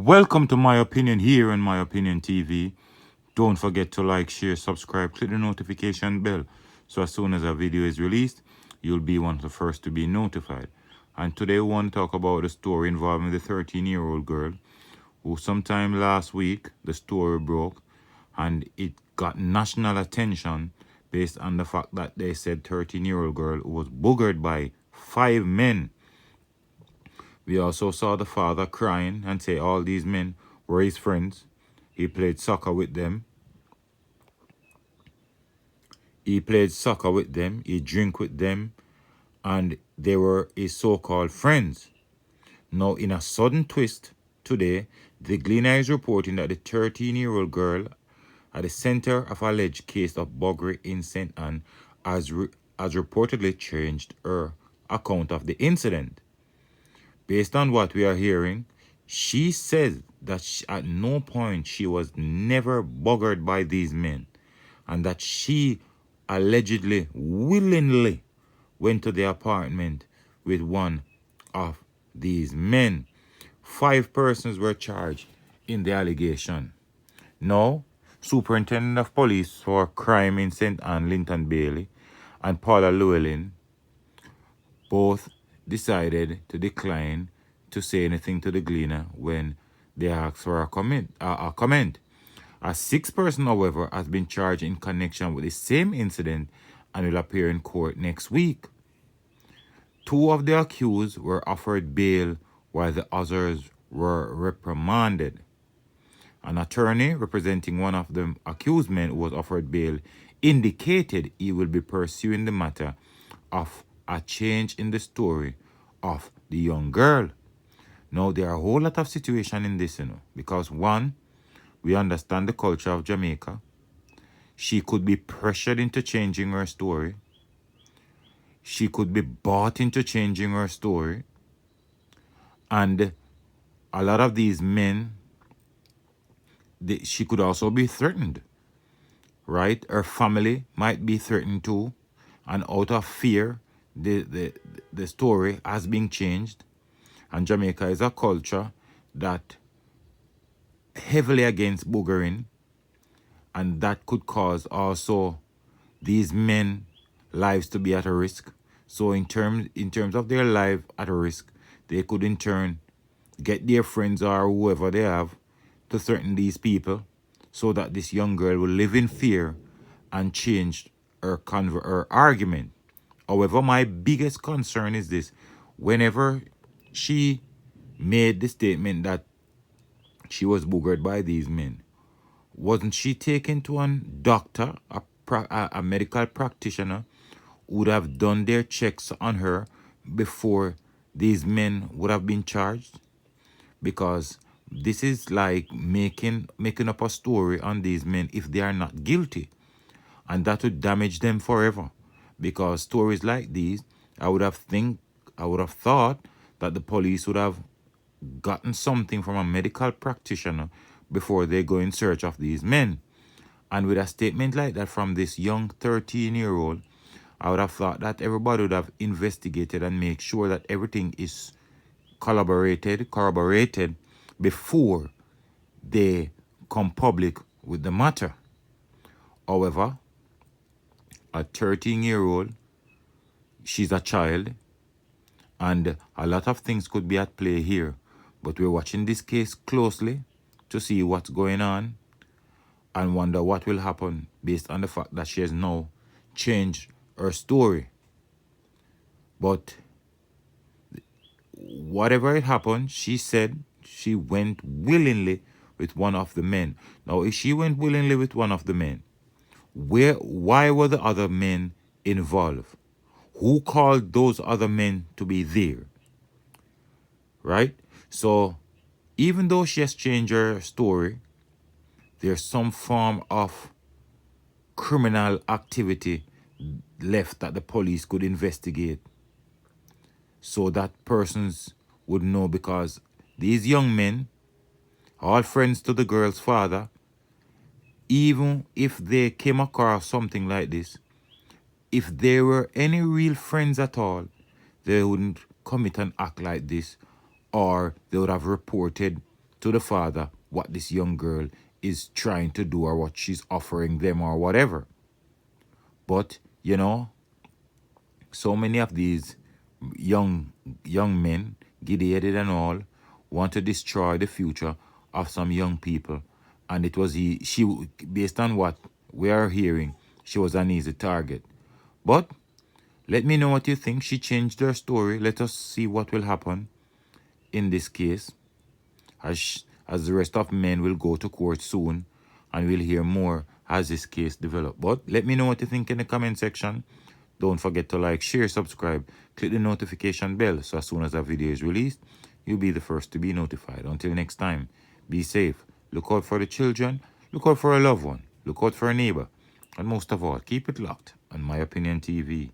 Welcome to My Opinion here on My Opinion TV. Don't forget to like, share, subscribe, click the notification bell so as soon as a video is released, you'll be one of the first to be notified. And today we want to talk about a story involving the 13-year-old girl who sometime last week the story broke and it got national attention based on the fact that they said 13-year-old girl was buggered by 5 men. We also saw the father crying and say all these men were his friends. He played soccer with them. He played soccer with them. He drank with them. And they were his so-called friends. Now, in a sudden twist today, the Gleaner is reporting that the 13-year-old girl at the center of alleged case of buggery in St. Anne has reportedly changed her account of the incident. Based on what we are hearing, she says that at no point she was never buggered by these men and that she allegedly willingly went to the apartment with one of these men. 5 persons were charged in the allegation. Now, Superintendent of Police for Crime in St. Anne, Linton Bailey, and Paula Llewellyn both decided to decline to say anything to the Gleaner when they asked for a comment. A 6th person, however, has been charged in connection with the same incident and will appear in court next week. 2 of the accused were offered bail while the others were reprimanded. An attorney representing one of the accused men who was offered bail indicated he will be pursuing the matter of a change in the story of the young girl. Now, there are a whole lot of situations in this, because one, we understand the culture of Jamaica. She could be pressured into changing her story. She could be bought into changing her story. And a lot of these men, she could also be threatened, right? Her family might be threatened too. And out of fear, the story has been changed. And Jamaica is a culture that heavily against boogering, and that could cause also these men lives to be at a risk. So in terms of their life at a risk, they could in turn get their friends or whoever they have to threaten these people so that this young girl will live in fear and change her argument. However, my biggest concern is this: whenever she made the statement that she was boogered by these men, wasn't she taken to a doctor, a medical practitioner, who would have done their checks on her before these men would have been charged? Because this is like making up a story on these men if they are not guilty, and that would damage them forever. Because stories like these, I would have thought that the police would have gotten something from a medical practitioner before they go in search of these men. And with a statement like that from this young 13-year-old, I would have thought that everybody would have investigated and make sure that everything is corroborated before they come public with the matter. However, a 13-year-old, she's a child, and a lot of things could be at play here. But we're watching this case closely to see what's going on and wonder what will happen based on the fact that she has now changed her story. But whatever it happened, she said she went willingly with one of the men. Now, if she went willingly with one of the men, why were the other men involved? Who called those other men to be there? Right? So, even though she has changed her story, there's some form of criminal activity left that the police could investigate so that persons would know, because these young men, all friends to the girl's father, even if they came across something like this, if they were any real friends at all, they wouldn't commit an act like this, or they would have reported to the father what this young girl is trying to do or what she's offering them or whatever. But, you know, so many of these young men, giddy-headed and all, want to destroy the future of some young people. And it was she, based on what we are hearing, she was an easy target. But let me know what you think. She changed her story. Let us see what will happen in this case, as the rest of men will go to court soon, and we'll hear more as this case develops. But let me know what you think in the comment section. Don't forget to like, share, subscribe, click the notification bell so as soon as a video is released, you'll be the first to be notified. Until next time, be safe. Look out for the children. Look out for a loved one. Look out for a neighbor. And most of all, keep it locked on My Opinion TV.